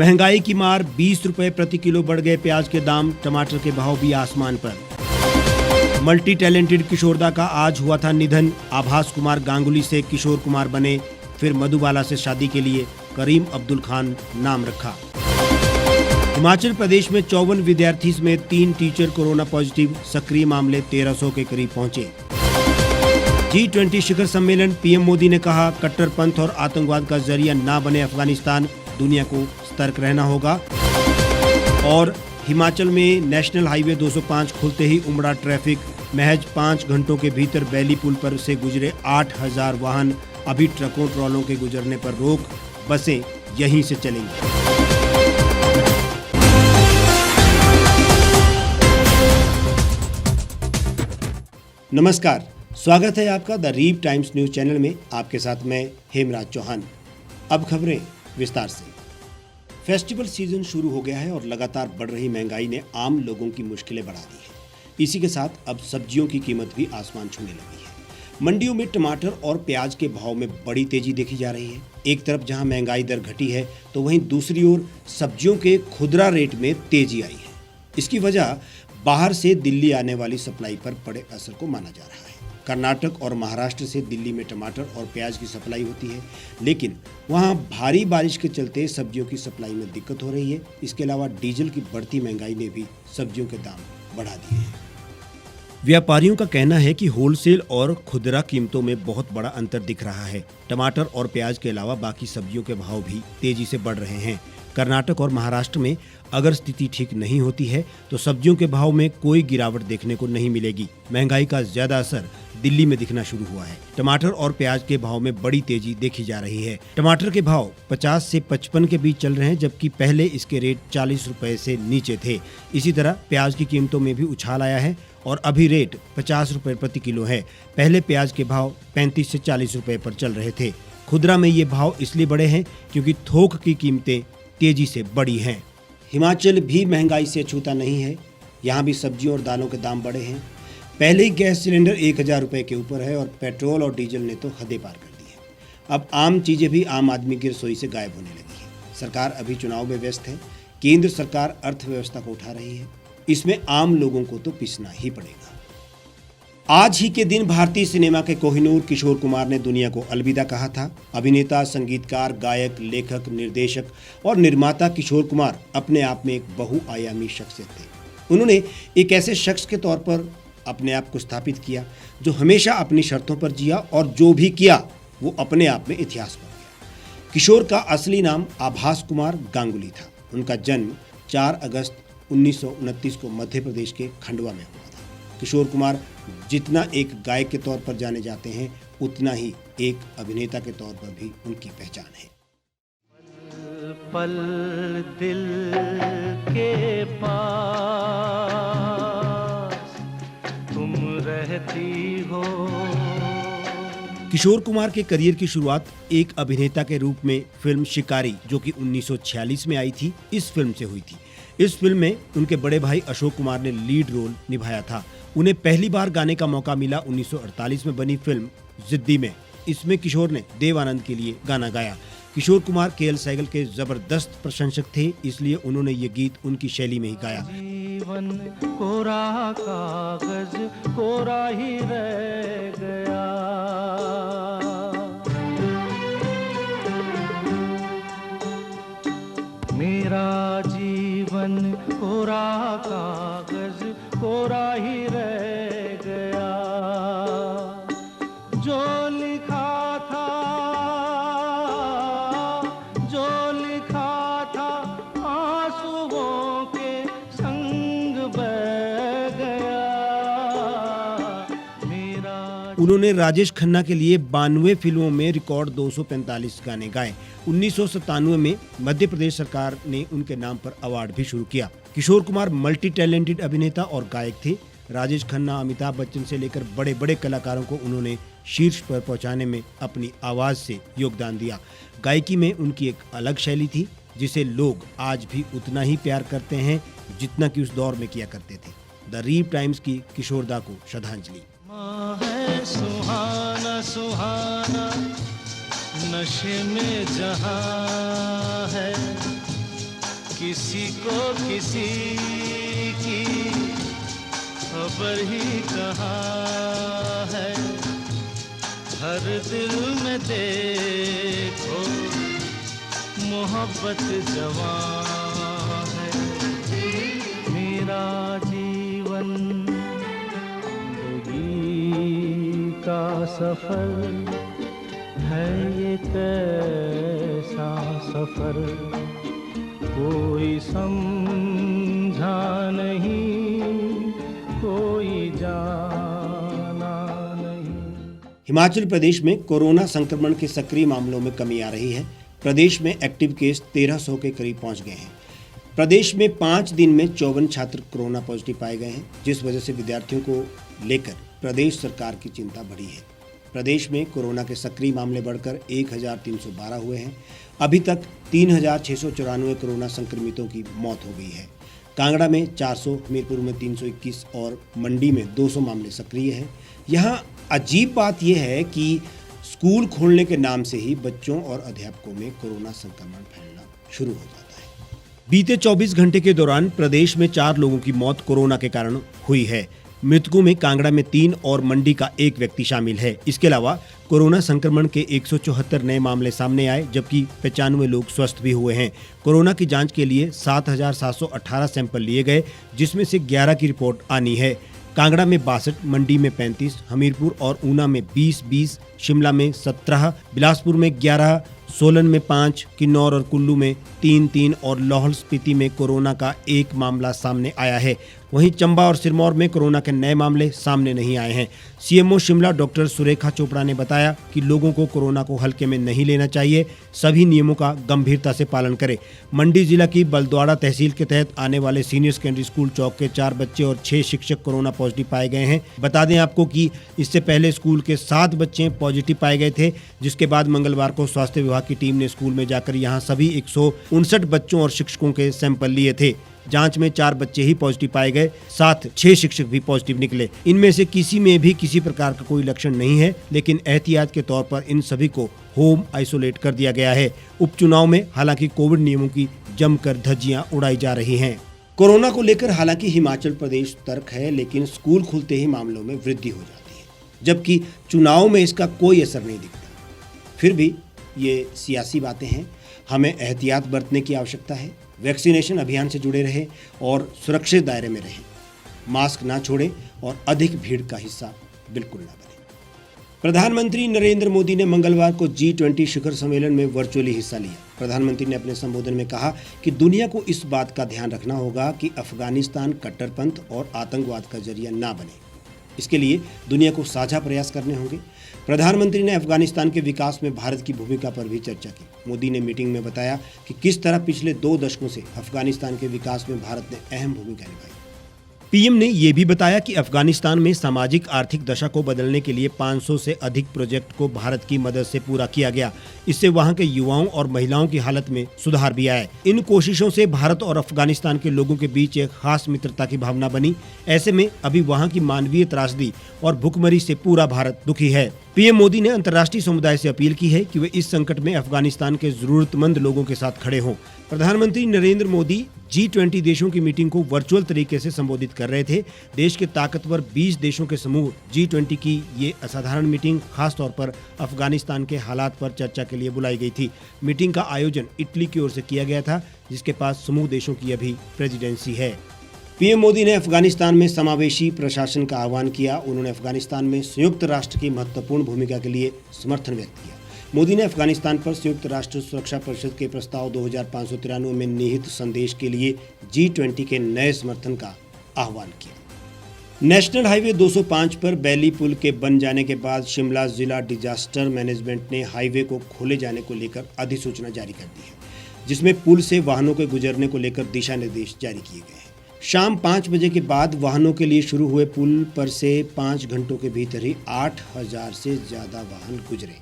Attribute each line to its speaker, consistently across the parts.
Speaker 1: महंगाई की मार, 20 रुपए प्रति किलो बढ़ गए प्याज के दाम, टमाटर के भाव भी आसमान पर। मल्टी टैलेंटेड किशोरदा का आज हुआ था निधन। आभास कुमार गांगुली से किशोर कुमार बने, फिर मधुबाला से शादी के लिए करीम अब्दुल खान नाम रखा। हिमाचल प्रदेश में 54 विद्यार्थी समेत 3 टीचर कोरोना पॉजिटिव, सक्रिय मामले 1300 के करीब पहुंचे। G20 शिखर सम्मेलन, पीएम मोदी ने कहा कट्टरपंथ और आतंकवाद का जरिया ना बने अफगानिस्तान, दुनिया को सतर्क रहना होगा। और हिमाचल में नेशनल हाईवे 205 खुलते ही उमड़ा ट्रैफिक, महज 5 घंटों के भीतर बैली पुल पर से गुजरे 8000 वाहन। अभी ट्रकों ट्रॉलों के गुजरने पर रोक, बसें यहीं से चलेंगी। नमस्कार, स्वागत है आपका द रीव टाइम्स न्यूज चैनल में। आपके साथ मैं हेमराज चौहान। अब खबरें विस्तार से। फेस्टिवल सीजन शुरू हो गया है और लगातार बढ़ रही महंगाई ने आम लोगों की मुश्किलें बढ़ा दी है। इसी के साथ अब सब्जियों की कीमत भी आसमान छूने लगी है। मंडियों में टमाटर और प्याज के भाव में बड़ी तेजी देखी जा रही है। एक तरफ जहां महंगाई दर घटी है तो वहीं दूसरी ओर सब्जियों के खुदरा रेट में तेजी आई है। इसकी वजह बाहर से दिल्ली आने वाली सप्लाई पर पड़े असर को माना जा रहा है। कर्नाटक और महाराष्ट्र से दिल्ली में टमाटर और प्याज की सप्लाई होती है, लेकिन वहां भारी बारिश के चलते सब्जियों की सप्लाई में दिक्कत हो रही है। इसके अलावा डीजल की बढ़ती महंगाई ने भी सब्जियों के दाम बढ़ा दिए हैं। व्यापारियों का कहना है कि होलसेल और खुदरा कीमतों में बहुत बड़ा अंतर दिख रहा है। टमाटर और प्याज के अलावा बाकी सब्जियों के भाव भी तेजी से बढ़ रहे हैं। कर्नाटक और महाराष्ट्र में अगर स्थिति ठीक नहीं होती है तो सब्जियों के भाव में कोई गिरावट देखने को नहीं मिलेगी। महंगाई का ज्यादा असर दिल्ली में दिखना शुरू हुआ है। टमाटर और प्याज के भाव में बड़ी तेजी देखी जा रही है। टमाटर के भाव 50 से 55 के बीच चल रहे हैं, जबकि पहले इसके रेट 40 रुपए से नीचे थे। इसी तरह प्याज की कीमतों में भी उछाल आया है और अभी रेट 50 रुपए प्रति किलो है। पहले प्याज के भाव 35 से 40 रुपए पर चल रहे थे। खुदरा में ये भाव इसलिए बढ़े हैं क्योंकि थोक की कीमतें तेजी से बढ़ी हैं। हिमाचल भी महंगाई से छूता नहीं है। यहाँ भी सब्जियों और दालों के दाम बढ़े हैं। पहले ही गैस सिलेंडर 1000 रुपए के ऊपर है और पेट्रोल और डीजल ने तो हदें पार कर दी है। अब आम चीजें भी आम आदमी की रसोई से गायब होने लगी है। सरकार अभी चुनाव में व्यस्त है। केंद्र सरकार अर्थव्यवस्था को उठा रही है। इसमें आम लोगों को तो पिसना ही पड़ेगा। आज ही के दिन भारतीय सिनेमा के कोहिनूर किशोर कुमार ने दुनिया को अलविदा कहा था। अभिनेता, संगीतकार, गायक, लेखक, निर्देशक और निर्माता किशोर कुमार अपने आप में एक बहुआयामी शख्सियत थे। उन्होंने एक ऐसे शख्स के तौर पर अपने आप को स्थापित किया जो हमेशा अपनी शर्तों पर जिया और जो भी किया वो अपने आप में इतिहास बन गया। किशोर का असली नाम आभास कुमार गांगुली था। उनका जन्म 4 अगस्त 1929 को मध्य प्रदेश के खंडवा में हुआ था। किशोर कुमार जितना एक गायक के तौर पर जाने जाते हैं, उतना ही एक अभिनेता के तौर पर भी उनकी पहचान है।
Speaker 2: पल दिल के पास तुम रहती हो।
Speaker 1: किशोर कुमार के करियर की शुरुआत एक अभिनेता के रूप में फिल्म शिकारी, जो कि 1946 में आई थी, इस फिल्म से हुई थी। इस फिल्म में उनके बड़े भाई अशोक कुमार ने लीड रोल निभाया था। उन्हें पहली बार गाने का मौका मिला 1948 में बनी फिल्म जिद्दी में। इसमें किशोर ने देव आनंद के लिए गाना गाया। किशोर कुमार केएल सहगल के जबरदस्त प्रशंसक थे, इसलिए उन्होंने ये गीत उनकी शैली में ही गाया।
Speaker 2: जीवन कोरा कागज कोरा ही रह गया, मेरा जीवन कोरा कागज कोरा ही रह गया, जो लिखा था आंसुओं के संग बह गया मेरा।
Speaker 1: उन्होंने राजेश खन्ना के लिए 92 फिल्मों में रिकॉर्ड 245 गाने गाए। 1997 में मध्य प्रदेश सरकार ने उनके नाम पर अवार्ड भी शुरू किया। किशोर कुमार मल्टी टैलेंटेड अभिनेता और गायक थे। राजेश खन्ना, अमिताभ बच्चन से लेकर बड़े बड़े कलाकारों को उन्होंने शीर्ष पर पहुंचाने में अपनी आवाज से योगदान दिया। गायकी में उनकी एक अलग शैली थी जिसे लोग आज भी उतना ही प्यार करते हैं जितना कि उस दौर में किया करते थे। द रीव टाइम्स की किशोरदा को श्रद्धांजलि।
Speaker 2: माँ है सुहाना सुहाना नशे में जहां है, किसी को किसी की खबर ही कहाँ है। हर दिल में देखो मोहब्बत जवां है। मेरा जीवन जिंदगी का सफर है, ये कैसा सफर कोई समझा नहीं, कोई जाना नहीं।
Speaker 1: हिमाचल प्रदेश में कोरोना संक्रमण के सक्रिय मामलों में कमी आ रही है। प्रदेश में एक्टिव केस 1300 के करीब पहुंच गए हैं। प्रदेश में 5 दिन में 54 छात्र कोरोना पॉजिटिव पाए गए हैं, जिस वजह से विद्यार्थियों को लेकर प्रदेश सरकार की चिंता बढ़ी है। प्रदेश में कोरोना के सक्रिय मामले बढ़कर 1312 हुए हैं। अभी तक 3694 कोरोना संक्रमितों की मौत हो गई है। कांगड़ा में 400, हमीरपुर में 321 और मंडी में 200 मामले सक्रिय हैं। यहाँ अजीब बात यह है कि स्कूल खोलने के नाम से ही बच्चों और अध्यापकों में कोरोना संक्रमण फैलना शुरू हो जाता है। बीते 24 घंटे के दौरान प्रदेश में 4 लोगों की मौत कोरोना के कारण हुई है। मृतकों में कांगड़ा में 3 और मंडी का 1 व्यक्ति शामिल है। इसके अलावा कोरोना संक्रमण के 174 नए मामले सामने आए, जबकि 95 लोग स्वस्थ भी हुए हैं। कोरोना की जांच के लिए 7,718 सैंपल लिए गए, जिसमें से 11 की रिपोर्ट आनी है। कांगड़ा में 62, मंडी में 35, हमीरपुर और ऊना में 20-20, शिमला में 17, बिलासपुर में 11, सोलन में 5, किन्नौर और कुल्लू में 3-3 और लाहौल स्पीति में कोरोना का 1 मामला सामने आया है। वहीं चंबा और सिरमौर में कोरोना के नए मामले सामने नहीं आए हैं। सीएमओ शिमला डॉक्टर सुरेखा चोपड़ा ने बताया कि लोगों को कोरोना को हल्के में नहीं लेना चाहिए, सभी नियमों का गंभीरता से पालन करें। मंडी जिला की बलद्वाड़ा तहसील के तहत आने वाले सीनियर सेकेंडरी स्कूल चौक के 4 बच्चे और 6 शिक्षक कोरोना पॉजिटिव पाए गए हैं। बता दें आपको कि इससे पहले स्कूल के 7 बच्चे पॉजिटिव पाए गए थे, जिसके बाद मंगलवार को स्वास्थ्य विभाग की टीम ने स्कूल में जाकर यहां सभी 159 बच्चों और शिक्षकों के सैंपल लिए थे। जांच में 4 बच्चे ही पॉजिटिव पाए गए, साथ 6 शिक्षक भी पॉजिटिव निकले। इनमें से किसी में भी किसी प्रकार का कोई लक्षण नहीं है, लेकिन एहतियात के तौर पर इन सभी को होम आइसोलेट कर दिया गया है। उपचुनाव में हालांकि कोविड नियमों की जमकर धज्जियां उड़ाई जा रही हैं। कोरोना को लेकर हालांकि हिमाचल प्रदेश सतर्क है, लेकिन स्कूल खुलते ही मामलों में वृद्धि हो जाती है, जबकि चुनाव में इसका कोई असर नहीं दिखता। फिर भी ये सियासी बातें हैं, हमें एहतियात बरतने की आवश्यकता है। वैक्सीनेशन अभियान से जुड़े रहें और सुरक्षित दायरे में रहें। मास्क ना छोड़ें और अधिक भीड़ का हिस्सा बिल्कुल ना बनें। प्रधानमंत्री नरेंद्र मोदी ने मंगलवार को G20 शिखर सम्मेलन में वर्चुअली हिस्सा लिया। प्रधानमंत्री ने अपने संबोधन में कहा कि दुनिया को इस बात का ध्यान रखना होगा कि अफगानिस्तान कट्टरपंथ और आतंकवाद का जरिया ना बने। इसके लिए दुनिया को साझा प्रयास करने होंगे। प्रधानमंत्री ने अफगानिस्तान के विकास में भारत की भूमिका पर भी चर्चा की। मोदी ने मीटिंग में बताया कि किस तरह पिछले 2 दशकों से अफगानिस्तान के विकास में भारत ने अहम भूमिका निभाई। पीएम ने ये भी बताया कि अफगानिस्तान में सामाजिक आर्थिक दशा को बदलने के लिए 500 से अधिक प्रोजेक्ट को भारत की मदद से पूरा किया गया। इससे वहां के युवाओं और महिलाओं की हालत में सुधार भी आया। इन कोशिशों से भारत और अफगानिस्तान के लोगों के बीच एक खास मित्रता की भावना बनी। ऐसे में अभी वहां की मानवीय त्रासदी और भुखमरी से पूरा भारत दुखी है। पीएम मोदी ने अंतर्राष्ट्रीय समुदाय से अपील की है कि वे इस संकट में अफगानिस्तान के जरूरतमंद लोगों के साथ खड़े हों। प्रधानमंत्री नरेंद्र मोदी G20 देशों की मीटिंग को वर्चुअल तरीके से संबोधित कर रहे थे। देश के ताकतवर 20 देशों के समूह G20 की ये असाधारण मीटिंग खास तौर पर अफगानिस्तान के हालात पर चर्चा के लिए बुलाई गई थी। मीटिंग का आयोजन इटली की ओर से किया गया था, जिसके पास समूह देशों की अभी प्रेसिडेंसी है। पीएम मोदी ने अफगानिस्तान में समावेशी प्रशासन का आह्वान किया। उन्होंने अफगानिस्तान में संयुक्त राष्ट्र की महत्वपूर्ण भूमिका के लिए समर्थन व्यक्त किया। मोदी ने अफगानिस्तान पर संयुक्त राष्ट्र सुरक्षा परिषद के प्रस्ताव 2593 में निहित संदेश के लिए G20 के नए समर्थन का आह्वान किया। नेशनल हाईवे 205 पर बैली पुल के बन जाने के बाद शिमला जिला डिजास्टर मैनेजमेंट ने हाईवे को खोले जाने को लेकर अधिसूचना जारी कर दी है, जिसमें पुल से वाहनों के गुजरने को लेकर दिशा निर्देश जारी किए गए हैं। शाम 5 बजे के बाद वाहनों के लिए शुरू हुए पुल पर से 5 घंटों के भीतर ही 8000 से ज़्यादा वाहन गुजरे।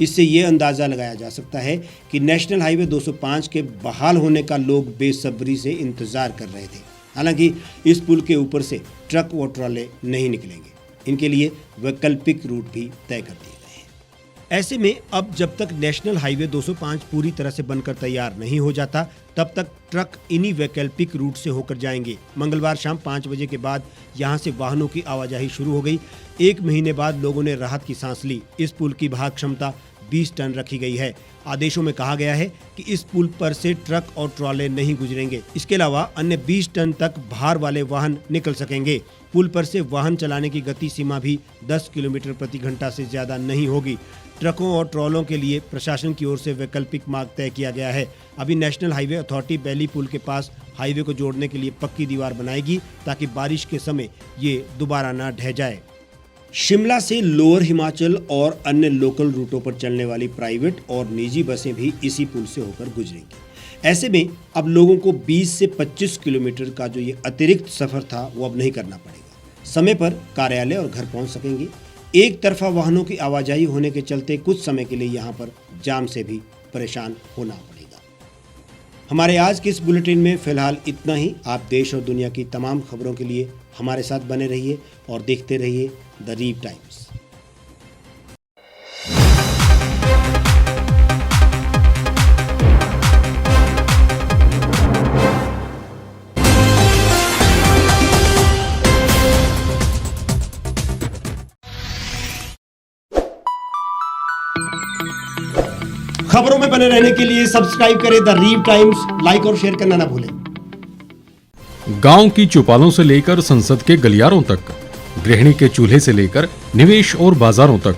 Speaker 1: इससे ये अंदाज़ा लगाया जा सकता है कि नेशनल हाईवे 205 के बहाल होने का लोग बेसब्री से इंतज़ार कर रहे थे। हालांकि इस पुल के ऊपर से ट्रक और ट्रॉले नहीं निकलेंगे। इनके लिए वैकल्पिक रूट भी तय कर दिए गए हैं। ऐसे में अब जब तक नेशनल हाईवे 205 पूरी तरह से बनकर तैयार नहीं हो जाता, तब तक ट्रक इन्हीं वैकल्पिक रूट से होकर जाएंगे। मंगलवार शाम 5 बजे के बाद यहां से वाहनों की आवाजाही शुरू हो गई। 1 महीने बाद लोगों ने राहत की सांस ली। इस पुल की भार क्षमता 20 टन रखी गई है। आदेशों में कहा गया है कि इस पुल पर से ट्रक और ट्रॉले नहीं गुजरेंगे। इसके अलावा अन्य 20 टन तक भार वाले वाहन निकल सकेंगे। पुल पर से वाहन चलाने की गति सीमा भी 10 किलोमीटर प्रति घंटा से ज्यादा नहीं होगी। ट्रकों और ट्रॉलों के लिए प्रशासन की ओर से वैकल्पिक मार्ग तय किया गया है। अभी नेशनल हाईवे अथॉरिटी बैली पुल के पास हाईवे को जोड़ने के लिए पक्की दीवार बनाएगी ताकि बारिश के समय ये दोबारा न ढह जाए। शिमला से लोअर हिमाचल और अन्य लोकल रूटों पर चलने वाली प्राइवेट और निजी बसें भी इसी पुल से होकर गुजरेंगी। ऐसे में अब लोगों को 20 से 25 किलोमीटर का जो ये अतिरिक्त सफर था वो अब नहीं करना पड़ेगा। समय पर कार्यालय और घर पहुंच सकेंगे। एक तरफा वाहनों की आवाजाही होने के चलते कुछ समय के लिए यहाँ पर जाम से भी परेशान होना पड़ेगा। हमारे आज के इस बुलेटिन में फिलहाल इतना ही। आप देश और दुनिया की तमाम खबरों के लिए हमारे साथ बने रहिए और देखते रहिए द रीप टाइम्स। खबरों में बने रहने के लिए सब्सक्राइब करें द रीप टाइम्स। लाइक और शेयर करना ना भूलें।
Speaker 3: गांव की चौपालों से लेकर संसद के गलियारों तक, गृहिणी के चूल्हे से लेकर निवेश और बाजारों तक,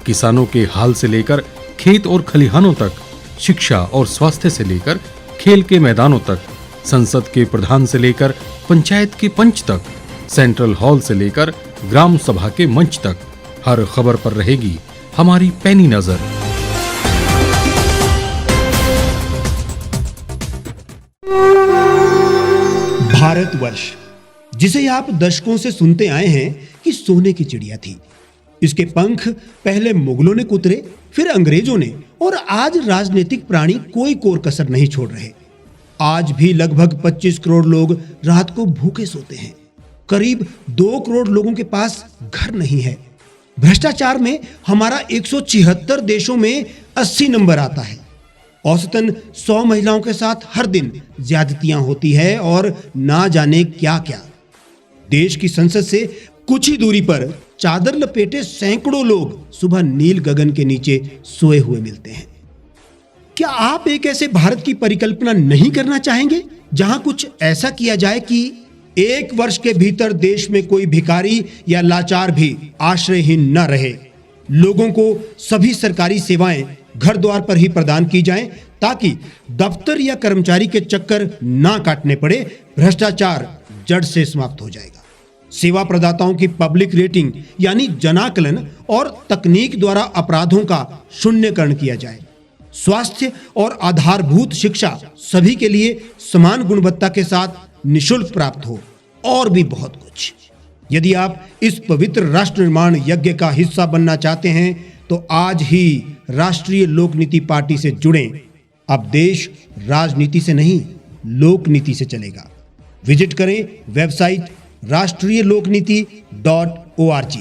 Speaker 3: किसानों के हाल से लेकर खेत और खलिहानों तक, शिक्षा और स्वास्थ्य से लेकर खेल के मैदानों तक, संसद के प्रधान से लेकर पंचायत के पंच तक, सेंट्रल हॉल से लेकर ग्राम सभा के मंच तक, हर खबर पर रहेगी हमारी पैनी नजर।
Speaker 1: भारतवर्ष, जिसे आप दशकों से सुनते आए हैं कि सोने की चिड़िया थी। इसके पंख पहले मुगलों ने कुतरे, फिर अंग्रेजों ने, और आज राजनीतिक प्राणी कोई कोर कसर नहीं छोड़ रहे। आज भी लगभग 25 करोड़ लोग रात को भूखे सोते हैं। करीब 2 करोड़ लोगों के पास घर नहीं है। भ्रष्टाचार में हमारा 176 देशों में 80 नंबर आता है। औसतन 100 महिलाओं के साथ हर दिन ज्यादतियां होती है और ना जाने क्या क्या। देश की संसद से कुछ ही दूरी पर चादर लपेटे सैकड़ों लोग सुबह नील गगन के नीचे सोए हुए मिलते हैं। क्या आप एक ऐसे भारत की परिकल्पना नहीं करना चाहेंगे जहां कुछ ऐसा किया जाए कि 1 वर्ष के भीतर देश में कोई भिखारी या लाचार भी आश्रयहीन न रहे? लोगों को सभी सरकारी सेवाएं घर द्वार पर ही प्रदान की जाएं ताकि दफ्तर या कर्मचारी के चक्कर ना काटने पड़े। भ्रष्टाचार जड़ से समाप्त हो जाएगा। सेवा प्रदाताओं की पब्लिक रेटिंग यानी जनाकलन और तकनीक द्वारा अपराधों का शून्यकरण किया जाए। स्वास्थ्य और आधारभूत शिक्षा सभी के लिए समान गुणवत्ता के साथ निशुल्क प्राप्त हो, और भी बहुत कुछ। यदि आप इस पवित्र राष्ट्र निर्माण यज्ञ का हिस्सा बनना चाहते हैं तो आज ही राष्ट्रीय लोक नीति पार्टी से जुड़ें। अब देश राजनीति से नहीं, लोक नीति से चलेगा। विजिट करें वेबसाइट rashtriyalokniti.org।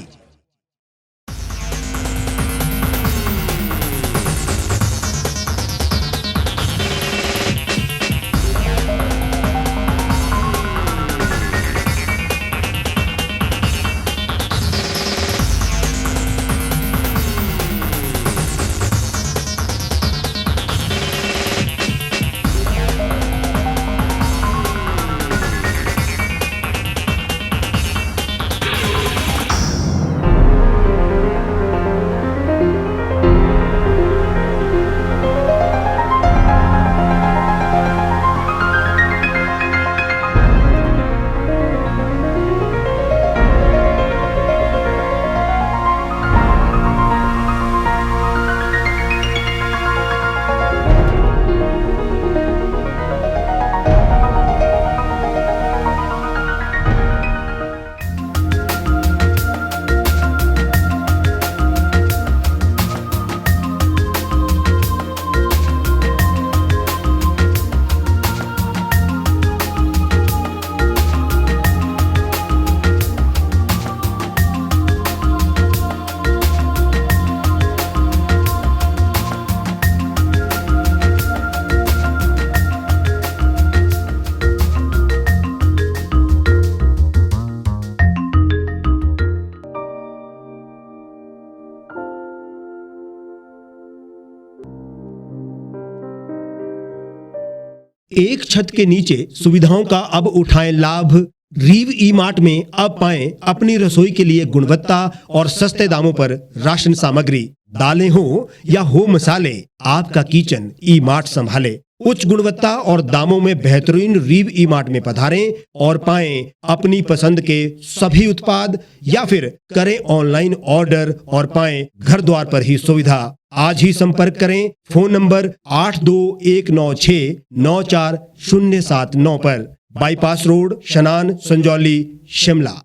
Speaker 1: एक छत के नीचे सुविधाओं का अब उठाएं लाभ। रीव ई मार्ट में अब पाएं अपनी रसोई के लिए गुणवत्ता और सस्ते दामों पर राशन सामग्री। दालें हो या हो मसाले, आपका किचन ई मार्ट संभाले। उच्च गुणवत्ता और दामों में बेहतरीन रीव ई मार्ट में पधारें और पाएं अपनी पसंद के सभी उत्पाद, या फिर करें ऑनलाइन ऑर्डर और पाएं घर द्वार पर ही सुविधा। आज ही संपर्क करें फोन नंबर 8219694079 पर, बाईपास रोड, शनान, संजौली, शिमला।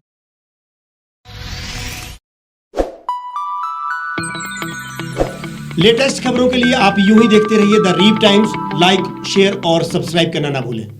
Speaker 1: लेटेस्ट खबरों के लिए आप यूं ही देखते रहिए the Reap Times. Like, share और सब्सक्राइब करना ना भूलें।